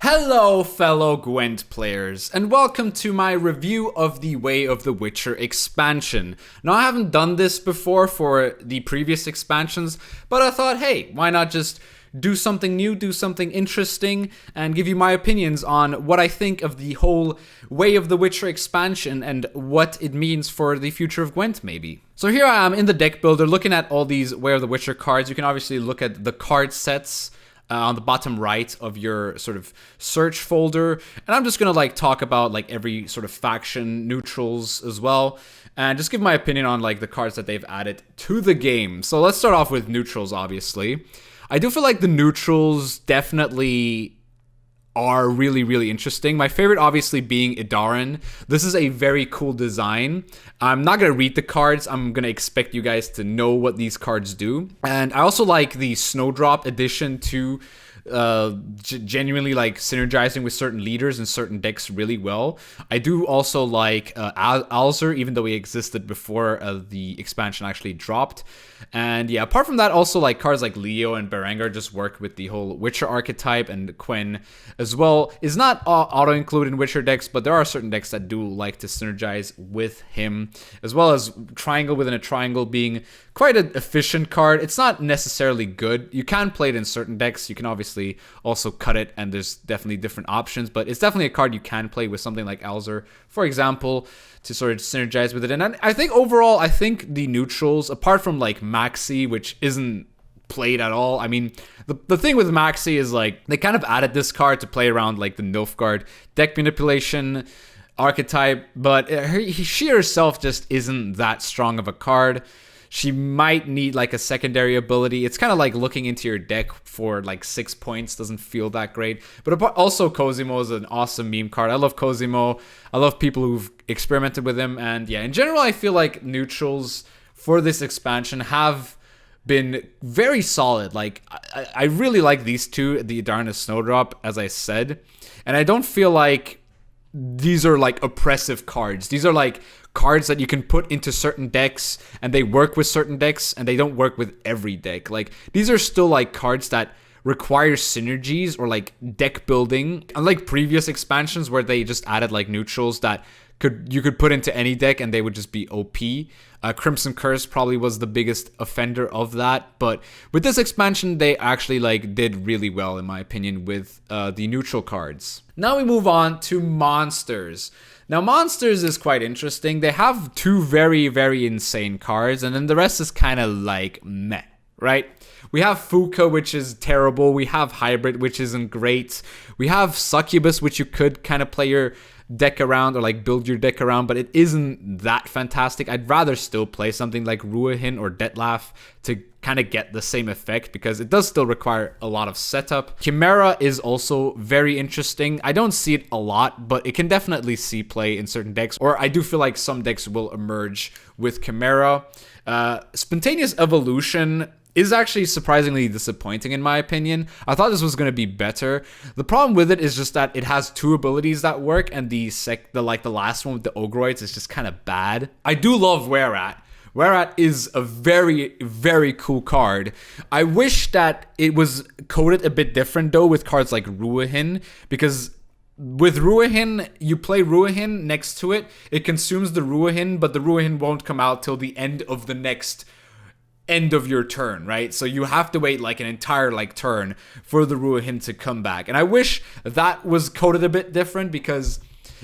Hello, fellow Gwent players, and welcome to my review of the Way of the Witcher expansion. Now, I haven't done this before for the previous expansions, but I thought, hey, why not just do something new, do something interesting, and give you my opinions on what I think of the whole Way of the Witcher expansion and what it means for the future of Gwent, maybe. So here I am in the deck builder looking at all these Way of the Witcher cards. You can obviously look at the card sets on the bottom right of your sort of search folder, and I'm just gonna talk about every sort of faction, neutrals as well, and just give my opinion on the cards that they've added to the game. So let's start off with neutrals. Obviously, I do feel like the neutrals definitely are really interesting. My favorite obviously being Idaran. This is a very cool design. I'm not going to read the cards. I'm going to expect you guys to know what these cards do. And I also like the Snowdrop addition to genuinely synergizing with certain leaders and certain decks really well. I do also like Alzur, even though he existed before the expansion actually dropped. And yeah, apart from that, also cards like Leo and Berengar just work with the whole Witcher archetype, and Quen as well is not auto-included in Witcher decks, but there are certain decks that do like to synergize with him, as well as Triangle within a Triangle being quite an efficient card. It's not necessarily good. You can play it in certain decks. You can obviously also cut it, and there's definitely different options, but it's definitely a card you can play with something like Alzur, for example, to sort of synergize with it. And I think overall, I think the neutrals, apart from Maxi, which isn't played at all. I mean, the thing with Maxi is they kind of added this card to play around the Nilfgaard deck manipulation archetype, but she herself just isn't that strong of a card. She might need a secondary ability. It's kind of looking into your deck for 6 points doesn't feel that great. But also Cosimo is an awesome meme card. I love Cosimo. I love people who've experimented with him. And yeah, in general, I feel like neutrals for this expansion have been very solid. I really like these two, the Idaran and Snowdrop, as I said. And I don't feel like these are oppressive cards. These are cards that you can put into certain decks, and they work with certain decks, and they don't work with every deck. These are still cards that require synergies or deck building, unlike previous expansions where they just added neutrals that you could put into any deck and they would just be OP. Crimson Curse probably was the biggest offender of that, but with this expansion they actually did really well, in my opinion, with the neutral cards. Now we move on to monsters. Now, monsters is quite interesting. They have two very insane cards, and then the rest is kind of meh, right? We have Fuka, which is terrible. We have Hybrid, which isn't great. We have Succubus, which you could kind of play your deck around or build your deck around, but it isn't that fantastic. I'd rather still play something like Ruahin or Detlaf to kind of get the same effect, because it does still require a lot of setup. Chimera is also very interesting. I don't see it a lot, but it can definitely see play in certain decks, or I do feel like some decks will emerge with Chimera. Spontaneous Evolution is actually surprisingly disappointing, in my opinion. I thought this was going to be better. The problem with it is just that it has two abilities that work, and the last one with the Ogroids is just kind of bad. I do love Werat. Werat is a very cool card. I wish that it was coded a bit different though with cards like Ruahin, because with Ruahin, you play Ruahin next to it, it consumes the Ruahin, but the Ruahin won't come out till the end of the next end of your turn, right? So you have to wait an entire turn for the Ruahin to come back. And I wish that was coded a bit different, because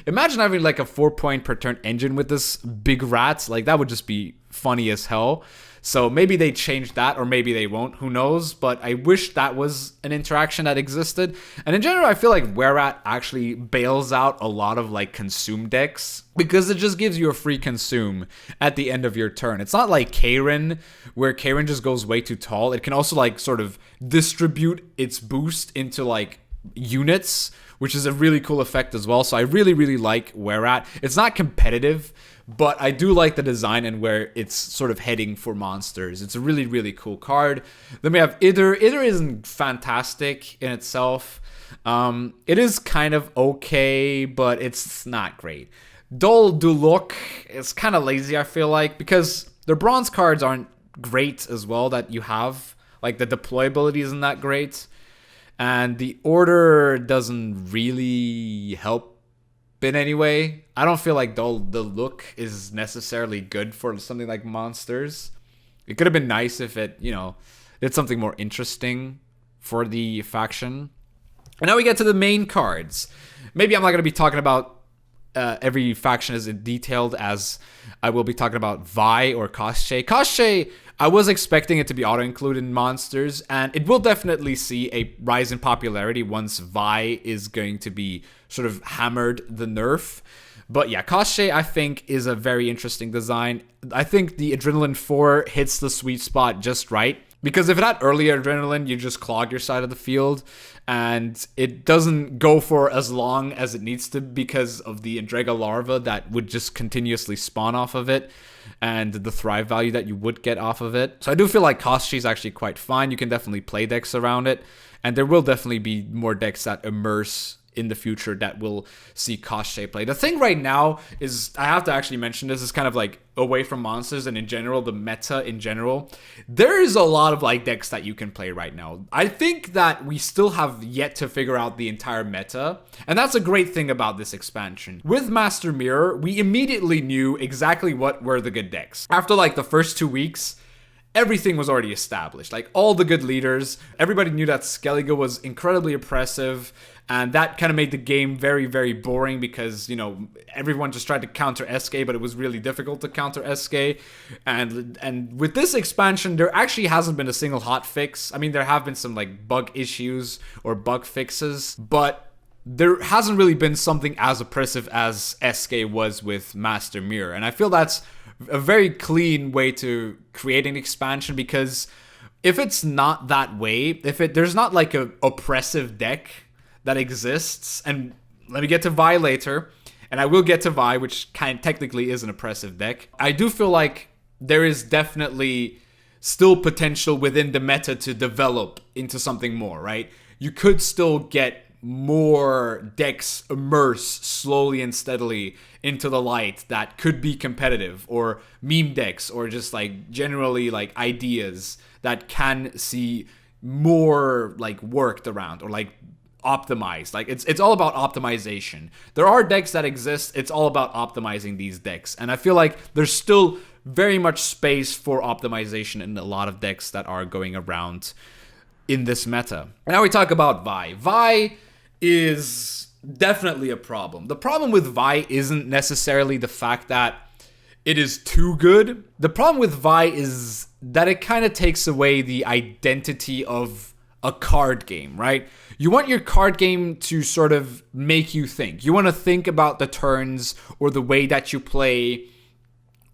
imagine having a 4-point per turn engine with this big rat. That would just be funny as hell. So maybe they changed that, or maybe they won't, who knows, but I wish that was an interaction that existed. And in general, I feel like Werat actually bails out a lot of consume decks, because it just gives you a free consume at the end of your turn. It's not like Karin, where Karin just goes way too tall. It can also sort of distribute its boost into units, which is a really cool effect as well. So I really like Werat. It's not competitive, but I do like the design and where it's sort of heading for monsters. It's a really cool card. Then we have Idr. Idr isn't fantastic in itself. It is kind of okay, but it's not great. Dol Duluk is kind of lazy, I feel like, because their bronze cards aren't great as well that you have. The deployability isn't that great. And the order doesn't really help in any way. I don't feel like the look is necessarily good for something like monsters. It could have been nice if it, did something more interesting for the faction. And now we get to the main cards. Maybe I'm not going to be talking about every faction as detailed as I will be talking about Vi or Koschei. Koschei, I was expecting it to be auto-included in monsters, and it will definitely see a rise in popularity once Vi is going to be sort of hammered the nerf. But yeah, Koschei, I think, is a very interesting design. I think the Adrenaline 4 hits the sweet spot just right. Because if it had earlier Adrenaline, you just clog your side of the field. And it doesn't go for as long as it needs to because of the Andrega larva that would just continuously spawn off of it. And the thrive value that you would get off of it. So I do feel like Koschei is actually quite fine. You can definitely play decks around it. And there will definitely be more decks that immerse in the future that will see Koschei play. The thing right now is, I have to actually mention this, is kind of like away from monsters and in general, the meta in general. There is a lot of like decks that you can play right now. I think that we still have yet to figure out the entire meta, and that's a great thing about this expansion. With Master Mirror, we immediately knew exactly what were the good decks. After like the first 2 weeks, everything was already established. Like all the good leaders, everybody knew that Skellige was incredibly oppressive, and that kind of made the game very, very boring because, everyone just tried to counter SK, but it was really difficult to counter SK. And with this expansion, there actually hasn't been a single hot fix. I mean, there have been some like bug issues or bug fixes, but there hasn't really been something as oppressive as SK was with Master Mirror. And I feel that's a very clean way to create an expansion, because if it's not that way, there's not like a oppressive deck that exists, and let me get to Vi later, and I will get to Vi, which technically is an oppressive deck. I do feel like there is definitely still potential within the meta to develop into something more, right? You could still get more decks immerse slowly and steadily into the light that could be competitive, or meme decks, or just like generally like ideas that can see more like worked around or like optimized. Like it's all about optimization. There are decks that exist. It's all about optimizing these decks. And I feel like there's still very much space for optimization in a lot of decks that are going around in this meta. And now we talk about Vi. Vi is definitely a problem. The problem with Vi isn't necessarily the fact that it is too good. The problem with Vi is that it kind of takes away the identity of a card game, right? You want your card game to sort of make you think. You want to think about the turns or the way that you play.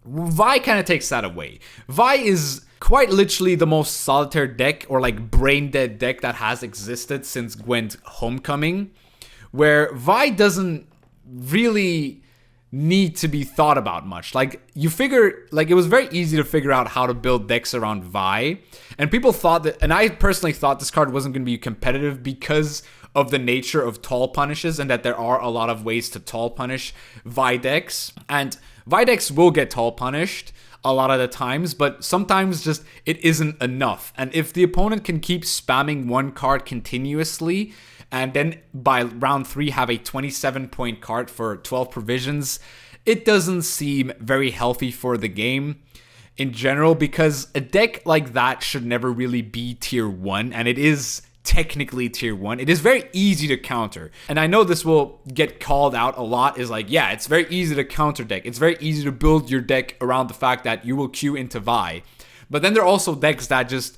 Vi kind of takes that away. Vi is quite literally the most solitaire deck, or like brain dead deck, that has existed since Gwent Homecoming, where Vi doesn't really need to be thought about much. Like, you figure, like, it was very easy to figure out how to build decks around Vi, and people thought that, and I personally thought this card wasn't going to be competitive because of the nature of tall punishes, and that there are a lot of ways to tall punish Vi decks, and Vi decks will get tall punished a lot of the times, but sometimes just it isn't enough. And if the opponent can keep spamming one card continuously, and then by round 3 have a 27-point card for 12 provisions, it doesn't seem very healthy for the game in general, because a deck like that should never really be tier 1, and it is technically tier 1. It is very easy to counter, and I know this will get called out a lot, is like, yeah, it's very easy to counter deck. It's very easy to build your deck around the fact that you will queue into Vi. But then there are also decks that just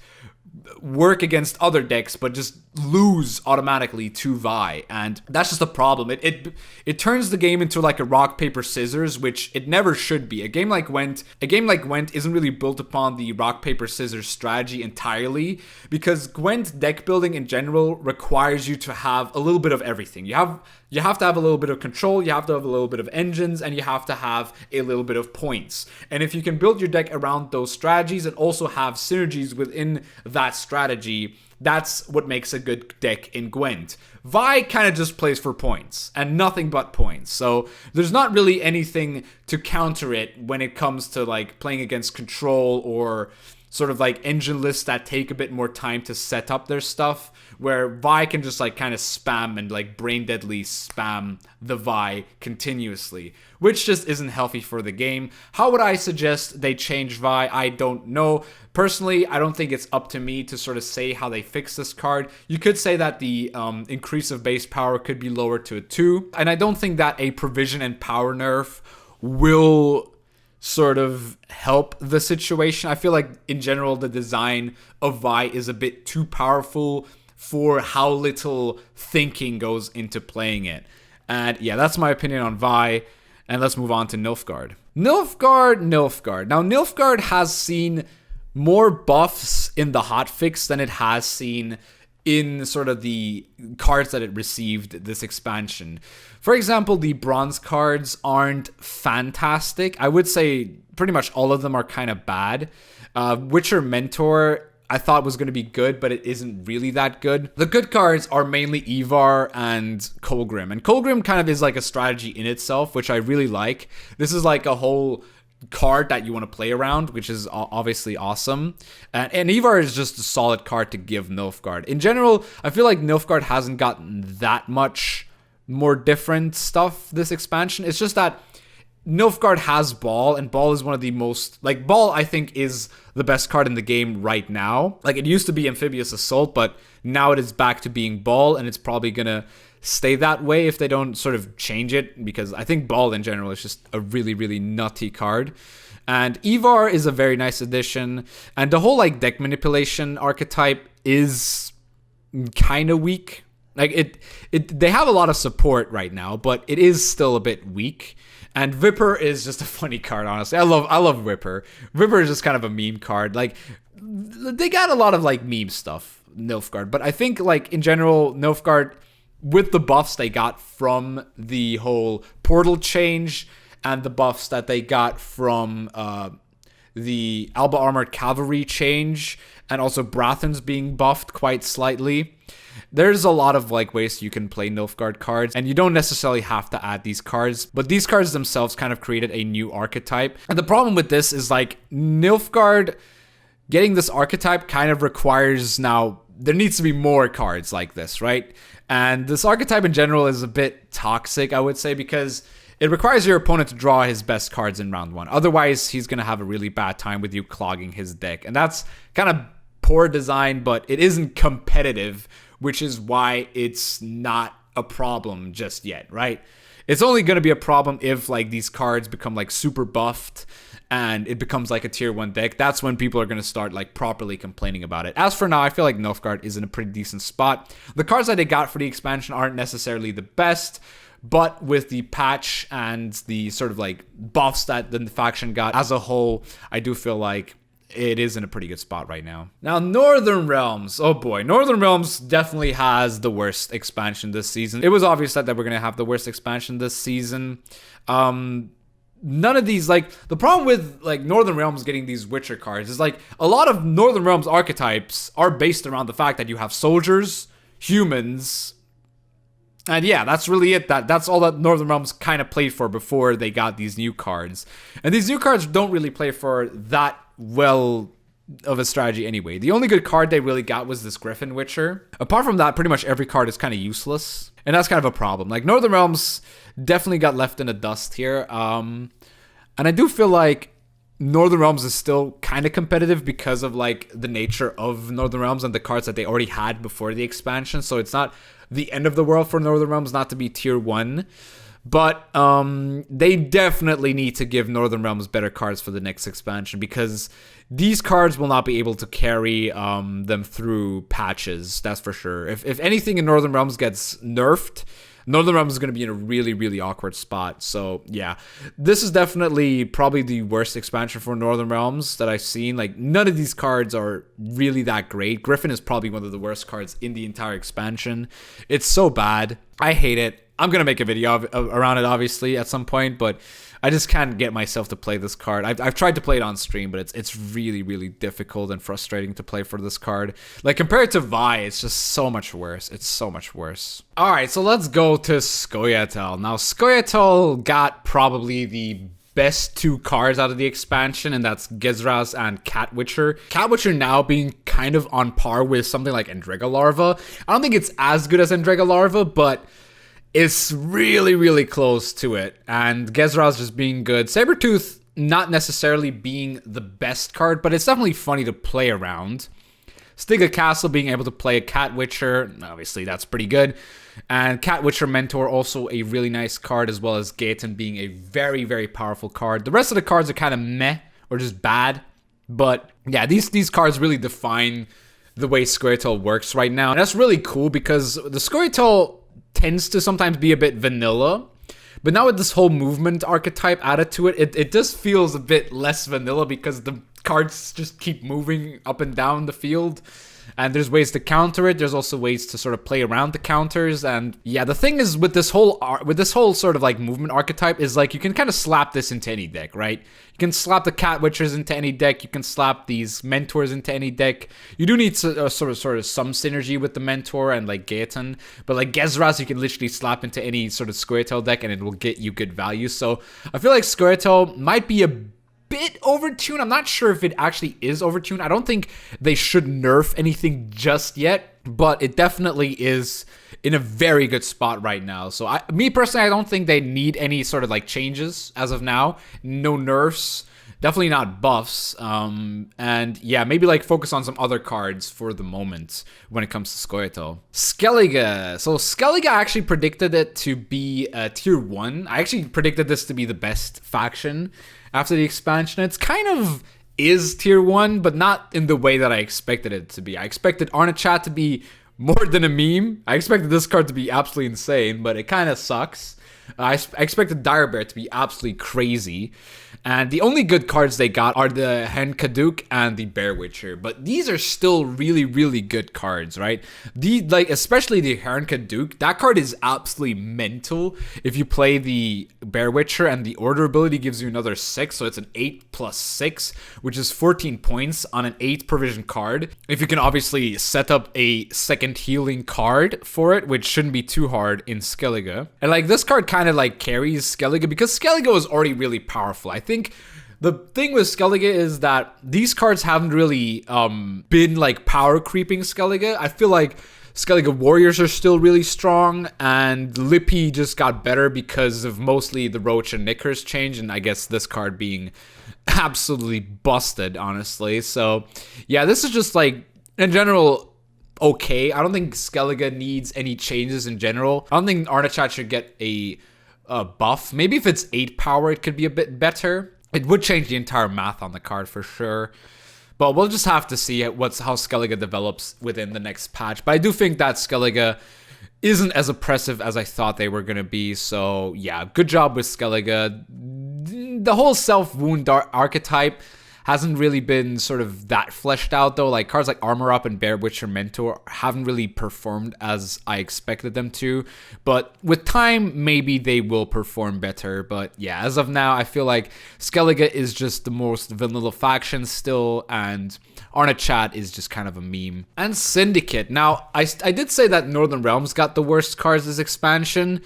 work against other decks but just lose automatically to Vi, and that's just a problem. It turns the game into like a rock paper scissors, which it never should be. A game like Gwent isn't really built upon the rock paper scissors strategy entirely, because Gwent deck building in general requires you to have a little bit of everything. You have to have a little bit of control, you have to have a little bit of engines, and you have to have a little bit of points. And if you can build your deck around those strategies and also have synergies within that strategy, that's what makes a good deck in Gwent. Vi kind of just plays for points and nothing but points. So there's not really anything to counter it when it comes to like playing against control or sort of like engine lists that take a bit more time to set up their stuff, where Vi can just like kind of spam and like brain deadly spam the Vi continuously, which just isn't healthy for the game. How would I suggest they change Vi? I don't know. Personally, I don't think it's up to me to sort of say how they fix this card. You could say that the increase of base power could be lowered to a 2, and I don't think that a provision and power nerf will sort of help the situation. I feel like in general the design of Vi is a bit too powerful for how little thinking goes into playing it. And yeah, that's my opinion on Vi. And let's move on to Nilfgaard. Nilfgaard. Now Nilfgaard has seen more buffs in the hotfix than it has seen in sort of the cards that it received this expansion. For example, the bronze cards aren't fantastic. I would say pretty much all of them are kind of bad. Witcher Mentor I thought was going to be good, but it isn't really that good. The good cards are mainly Ivar and Kolgrim. And Kolgrim kind of is like a strategy in itself, which I really like. This is like a whole card that you want to play around, which is obviously awesome. And Ivar is just a solid card to give Nilfgaard. In general, I feel like Nilfgaard hasn't gotten that much more different stuff this expansion. It's just that Nilfgaard has Ball, and Ball is one of the most, like, Ball I think is the best card in the game right now. Like, it used to be Amphibious Assault, but now it is back to being Ball, and it's probably gonna stay that way if they don't sort of change it, because I think Ball in general is just a really, really nutty card. And Ivar is a very nice addition, and the whole, like, deck manipulation archetype is kind of weak. Like, they have a lot of support right now, but it is still a bit weak. And Vipper is just a funny card, honestly. I love Vipper. Vipper is just kind of a meme card. Like, they got a lot of, like, meme stuff, Nilfgaard. But I think, like, in general, Nilfgaard, with the buffs they got from the whole portal change and the buffs that they got from the Alba Armored Cavalry change, and also Brathens being buffed quite slightly, there's a lot of like ways you can play Nilfgaard cards, and you don't necessarily have to add these cards, but these cards themselves kind of created a new archetype. And the problem with this is, like, Nilfgaard getting this archetype kind of requires, now there needs to be more cards like this, right? And this archetype in general is a bit toxic, I would say, because it requires your opponent to draw his best cards in round 1. Otherwise, he's going to have a really bad time with you clogging his deck. And that's kind of poor design, but it isn't competitive, which is why it's not a problem just yet, right? It's only going to be a problem if, like, these cards become, like, super buffed and it becomes like a tier 1 deck. That's when people are going to start, like, properly complaining about it. As for now, I feel like Nilfgaard is in a pretty decent spot. The cards that they got for the expansion aren't necessarily the best, but with the patch and the sort of, like, buffs that the faction got as a whole, I do feel like it is in a pretty good spot right now. Now, Northern Realms. Oh boy. Northern Realms definitely has the worst expansion this season. It was obvious that they were going to have the worst expansion this season. None of these, like, the problem with, like, Northern Realms getting these Witcher cards is, like, a lot of Northern Realms archetypes are based around the fact that you have soldiers, humans, and yeah, that's really it. That's all that Northern Realms kind of played for before they got these new cards. And these new cards don't really play for that well of a strategy anyway. The only good card they really got was this Griffin Witcher. Apart from that, pretty much every card is kind of useless. And that's kind of a problem. Like, Northern Realms definitely got left in the dust here. And I do feel like Northern Realms is still kind of competitive because of, like, the nature of Northern Realms and the cards that they already had before the expansion. So it's not the end of the world for Northern Realms not to be tier 1. But they definitely need to give Northern Realms better cards for the next expansion, because these cards will not be able to carry them through patches, that's for sure. If anything in Northern Realms gets nerfed, Northern Realms is going to be in a really, really awkward spot. So, yeah, this is definitely probably the worst expansion for Northern Realms that I've seen. Like, none of these cards are really that great. Griffin is probably one of the worst cards in the entire expansion. It's so bad. I hate it. I'm going to make a video around it, obviously, at some point, but I just can't get myself to play this card. I've tried to play it on stream, but it's really, really difficult and frustrating to play for this card. Like, compared to Vi, it's just so much worse. It's so much worse. All right, so let's go to Skellige. Now, Skellige got probably the best 2 cards out of the expansion, and that's Gezras and Cat Witcher. Cat Witcher now being kind of on par with something like Endrega Larva. I don't think it's as good as Endrega Larva, but it's really, really close to it. And Gezras just being good. Sabretooth not necessarily being the best card, but it's definitely funny to play around. Skellige Castle being able to play a Cat Witcher, obviously that's pretty good. And Cat Witcher Mentor, also a really nice card, as well as Gaetan being a very, very powerful card. The rest of the cards are kind of meh, or just bad. But yeah, these cards really define the way Squirtle works right now. And that's really cool because the Squirtle tends to sometimes be a bit vanilla. But now with this whole movement archetype added to it, it just feels a bit less vanilla because the cards just keep moving up and down the field. And there's ways to counter it. There's also ways to sort of play around the counters. And yeah, the thing is with this whole sort of like movement archetype is like you can kind of slap this into any deck, right? You can slap the Cat Witchers into any deck. You can slap these Mentors into any deck. You do need sort of some synergy with the Mentor and like Gaetan. But like Gezras, you can literally slap into any sort of Squirtle deck and it will get you good value. So I feel like Squirtle might be a bit overtuned. I'm not sure if it actually is overtuned. I don't think they should nerf anything just yet, but it definitely is in a very good spot right now. So me personally, I don't think they need any sort of like changes as of now. No nerfs, definitely not buffs. And yeah, maybe like focus on some other cards for the moment when it comes to Squirtle. Skellige. So Skellige, I actually predicted it to be tier 1. I actually predicted this to be the best faction after the expansion. It's kind of is tier 1, but not in the way that I expected it to be. I expected Arnachat to be more than a meme. I expected this card to be absolutely insane, but it kind of sucks. I expected Dire Bear to be absolutely crazy. And the only good cards they got are the Hearn-Kaduk and the Bear Witcher. But these are still really, really good cards, right? Especially the Hearn-Kaduk. That card is absolutely mental. If you play the Bear Witcher, and the order ability gives you another 6. So it's an 8 plus 6, which is 14 points on an 8 provision card. If you can obviously set up a second healing card for it, which shouldn't be too hard in Skellige. And like this card kind of like carries Skellige because Skellige was already really powerful. I think the thing with Skellige is that these cards haven't really been like power creeping Skellige. I feel like Skellige Warriors are still really strong, and Lippy just got better because of mostly the Roach and Knickers change, and I guess this card being absolutely busted, honestly. So yeah, this is just like in general okay. I don't think Skellige needs any changes in general. I don't think Arnachat should get a buff. Maybe if it's 8 power, it could be a bit better. It would change the entire math on the card for sure. But we'll just have to see how Skellige develops within the next patch. But I do think that Skellige isn't as oppressive as I thought they were going to be. So yeah, good job with Skellige. The whole self-wound archetype hasn't really been sort of that fleshed out though. Like cards like Armor Up and Bear Witcher Mentor haven't really performed as I expected them to. But with time, maybe they will perform better. But yeah, as of now, I feel like Skellige is just the most vanilla faction still, and Arnachat is just kind of a meme. And Syndicate. Now, I did say that Northern Realms got the worst cards this expansion.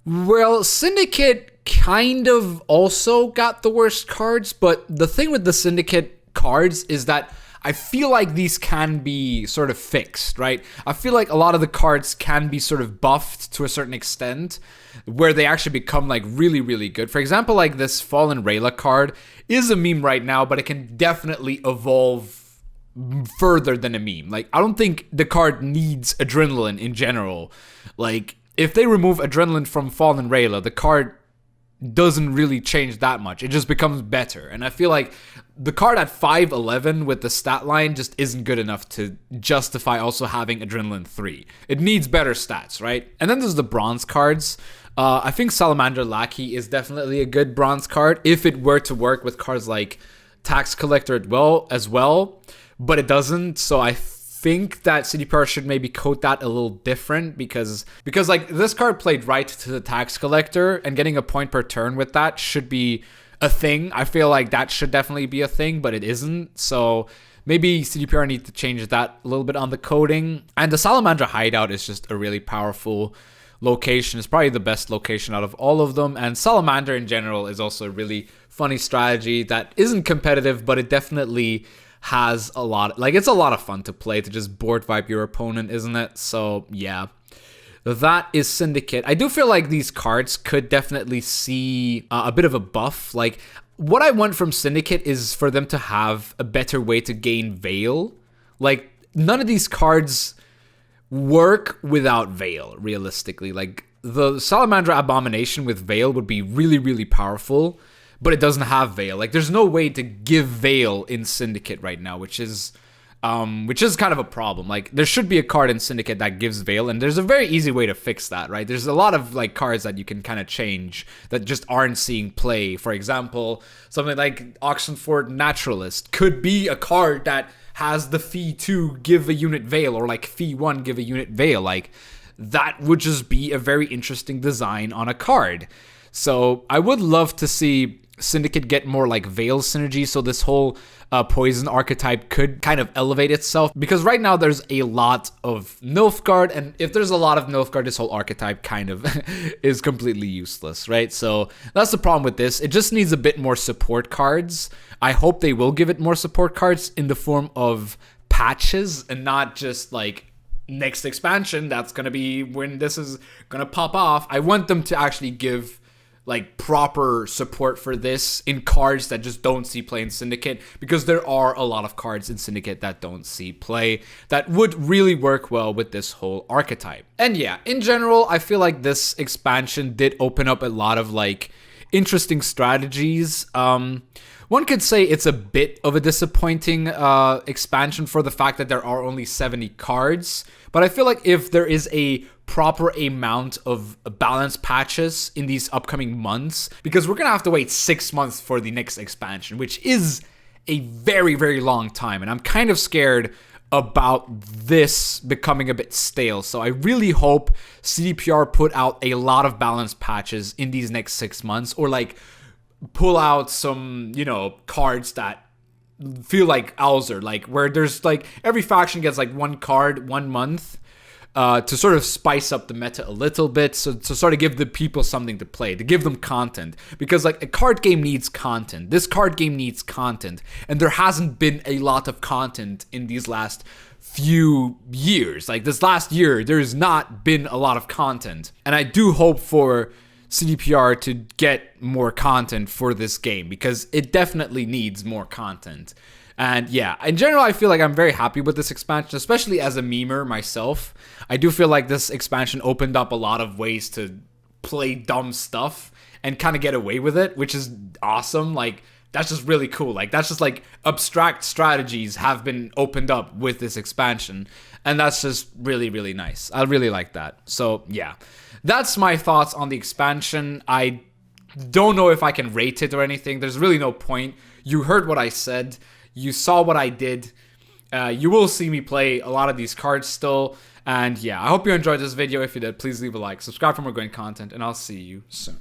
Well, Syndicate kind of also got the worst cards, but the thing with the Syndicate cards is that I feel like these can be sort of fixed, right? I feel like a lot of the cards can be sort of buffed to a certain extent where they actually become like really, really good. For example, like this Fallen Rayla card is a meme right now, but it can definitely evolve further than a meme. Like, I don't think the card needs Adrenaline in general. Like, if they remove Adrenaline from Fallen Rayla, the card doesn't really change that much. It just becomes better. And I feel like the card at 5'11 with the stat line just isn't good enough to justify also having Adrenaline 3. It needs better stats, right? And then there's the bronze cards. I think Salamander Lackey is definitely a good bronze card if it were to work with cards like Tax Collector as well, but it doesn't. So I think that CDPR should maybe code that a little different because like this card played right to the Tax Collector, and getting a point per turn with that should be a thing. I feel like that should definitely be a thing, but it isn't. So maybe CDPR need to change that a little bit on the coding. And the Salamandra Hideout is just a really powerful location is probably the best location out of all of them. And Salamander in general is also a really funny strategy that isn't competitive, but it definitely has a lot, like, it's a lot of fun to play, to just board wipe your opponent, isn't it? So yeah, that is Syndicate. I do feel like these cards could definitely see a bit of a buff. Like, what I want from Syndicate is for them to have a better way to gain Veil. Like, none of these cards work without Veil, realistically. Like, the Salamander Abomination with Veil would be really, really powerful, but it doesn't have Veil. Like, there's no way to give Veil in Syndicate right now, which is kind of a problem. Like, there should be a card in Syndicate that gives Veil, and there's a very easy way to fix that, right? There's a lot of, like, cards that you can kind of change that just aren't seeing play. For example, something like Oxenford Naturalist could be a card that has the fee 2 give a unit Veil, or like fee 1 give a unit Veil. Like, that would just be a very interesting design on a card. So I would love to see Syndicate get more like Veil synergy, so this whole poison archetype could kind of elevate itself, because right now there's a lot of Nilfgaard, and if there's a lot of Nilfgaard, this whole archetype kind of is completely useless, right? So that's the problem with this. It just needs a bit more support cards. I hope they will give it more support cards in the form of patches, and not just like next expansion, that's gonna be when this is gonna pop off. I want them to actually give like proper support for this in cards that just don't see play in Syndicate, because there are a lot of cards in Syndicate that don't see play that would really work well with this whole archetype. And yeah, in general, I feel like this expansion did open up a lot of like interesting strategies. One could say it's a bit of a disappointing expansion for the fact that there are only 70 cards, but I feel like if there is a proper amount of balance patches in these upcoming months, because we're gonna have to wait 6 months for the next expansion, which is a very, very long time, and I'm kind of scared about this becoming a bit stale. So I really hope CDPR put out a lot of balance patches in these next 6 months, or like pull out some, you know, cards that feel like Alzer, like where there's like every faction gets like one card 1 month to sort of spice up the meta a little bit, so to sort of give the people something to play, to give them content, because like a card game needs content. This card game needs content, and there hasn't been a lot of content in these last few years. Like this last year, there's not been a lot of content, and I do hope for CDPR to get more content for this game, because it definitely needs more content. And yeah, in general, I feel like I'm very happy with this expansion, especially as a memer myself. I do feel like this expansion opened up a lot of ways to play dumb stuff and kind of get away with it, which is awesome. Like, that's just really cool. Like, that's just like abstract strategies have been opened up with this expansion, and that's just really, really nice. I really like that. So yeah, that's my thoughts on the expansion. I don't know if I can rate it or anything. There's really no point. You heard what I said. You saw what I did. You will see me play a lot of these cards still. And yeah, I hope you enjoyed this video. If you did, please leave a like, subscribe for more Gwent content, and I'll see you soon.